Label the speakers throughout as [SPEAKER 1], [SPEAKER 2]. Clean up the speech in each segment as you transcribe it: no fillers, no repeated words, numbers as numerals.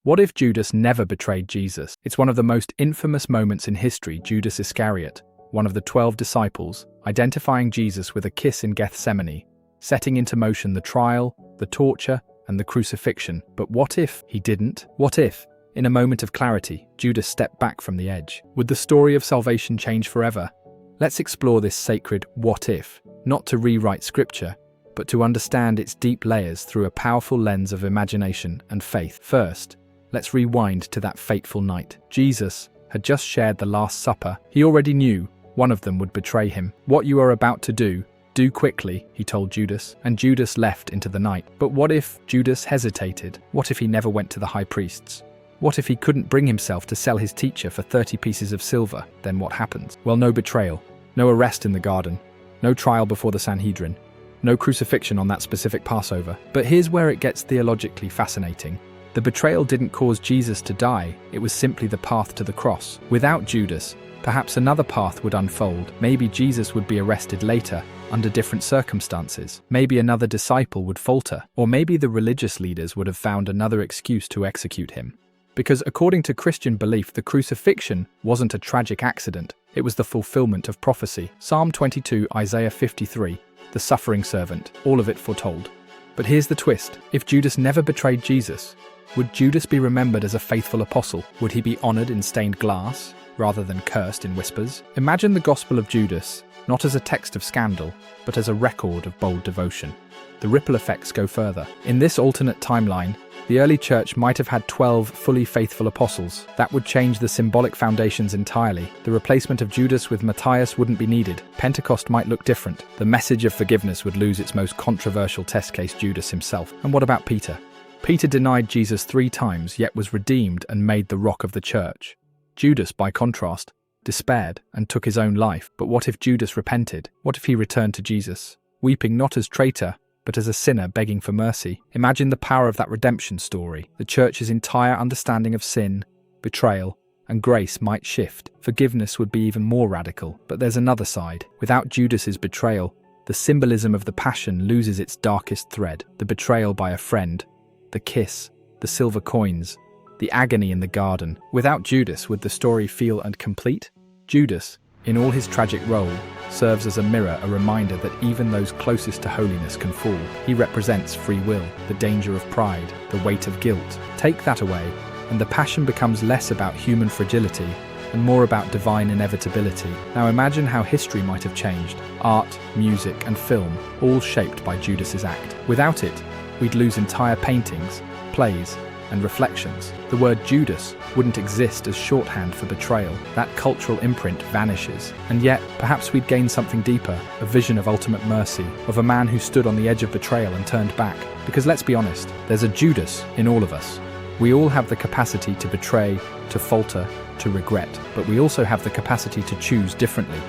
[SPEAKER 1] What if Judas never betrayed Jesus? It's one of the most infamous moments in history. Judas Iscariot, one of the 12 disciples, identifying Jesus with a kiss in Gethsemane, setting into motion the trial, the torture, and the crucifixion. But what if he didn't? What if, in a moment of clarity, Judas stepped back from the edge? Would the story of salvation change forever? Let's explore this sacred what if, not to rewrite scripture, but to understand its deep layers through a powerful lens of imagination and faith. First, let's rewind to that fateful night. Jesus had just shared the Last Supper. He already knew one of them would betray him. "What you are about to do quickly," he told Judas, and Judas left into the night. But what if Judas hesitated? What if he never went to the high priests? What if he couldn't bring himself to sell his teacher for 30 pieces of silver? Then what happens? Well, no betrayal, no arrest in the garden, no trial before the Sanhedrin, no crucifixion on that specific Passover. But here's where it gets theologically fascinating. The betrayal didn't cause Jesus to die, it was simply the path to the cross. Without Judas, perhaps another path would unfold. Maybe Jesus would be arrested later, under different circumstances. Maybe another disciple would falter, or maybe the religious leaders would have found another excuse to execute him. Because according to Christian belief, the crucifixion wasn't a tragic accident, it was the fulfillment of prophecy. Psalm 22, Isaiah 53, the suffering servant, all of it foretold. But here's the twist. If Judas never betrayed Jesus, would Judas be remembered as a faithful apostle? Would he be honored in stained glass, rather than cursed in whispers? Imagine the Gospel of Judas, not as a text of scandal, but as a record of bold devotion. The ripple effects go further. In this alternate timeline, the early church might have had 12 fully faithful apostles. That would change the symbolic foundations entirely. The replacement of Judas with Matthias wouldn't be needed. Pentecost might look different. The message of forgiveness would lose its most controversial test case, Judas himself. And what about Peter? Peter denied Jesus 3 times, yet was redeemed and made the rock of the church. Judas, by contrast, despaired and took his own life. But what if Judas repented? What if he returned to Jesus, weeping not as traitor, but as a sinner begging for mercy? Imagine the power of that redemption story. The church's entire understanding of sin, betrayal, and grace might shift. Forgiveness would be even more radical. But there's another side. Without Judas's betrayal, the symbolism of the passion loses its darkest thread. The betrayal by a friend, the kiss, the silver coins, the agony in the garden. Without Judas, would the story feel incomplete? Judas, in all his tragic role, serves as a mirror, a reminder that even those closest to holiness can fall. He represents free will, the danger of pride, the weight of guilt. Take that away, and the passion becomes less about human fragility and more about divine inevitability. Now imagine how history might have changed. Art, music, and film, all shaped by Judas's act. Without it, we'd lose entire paintings, plays, and reflections. The word Judas wouldn't exist as shorthand for betrayal. That cultural imprint vanishes. And yet, perhaps we'd gain something deeper, a vision of ultimate mercy, of a man who stood on the edge of betrayal and turned back. Because let's be honest, there's a Judas in all of us. We all have the capacity to betray, to falter, to regret, but we also have the capacity to choose differently,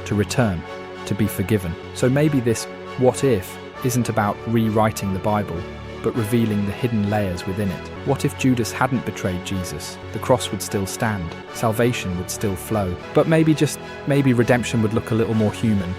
[SPEAKER 1] to return, to be forgiven. So maybe this what if isn't about rewriting the Bible, but revealing the hidden layers within it. What if Judas hadn't betrayed Jesus? The cross would still stand, salvation would still flow, but maybe redemption would look a little more human.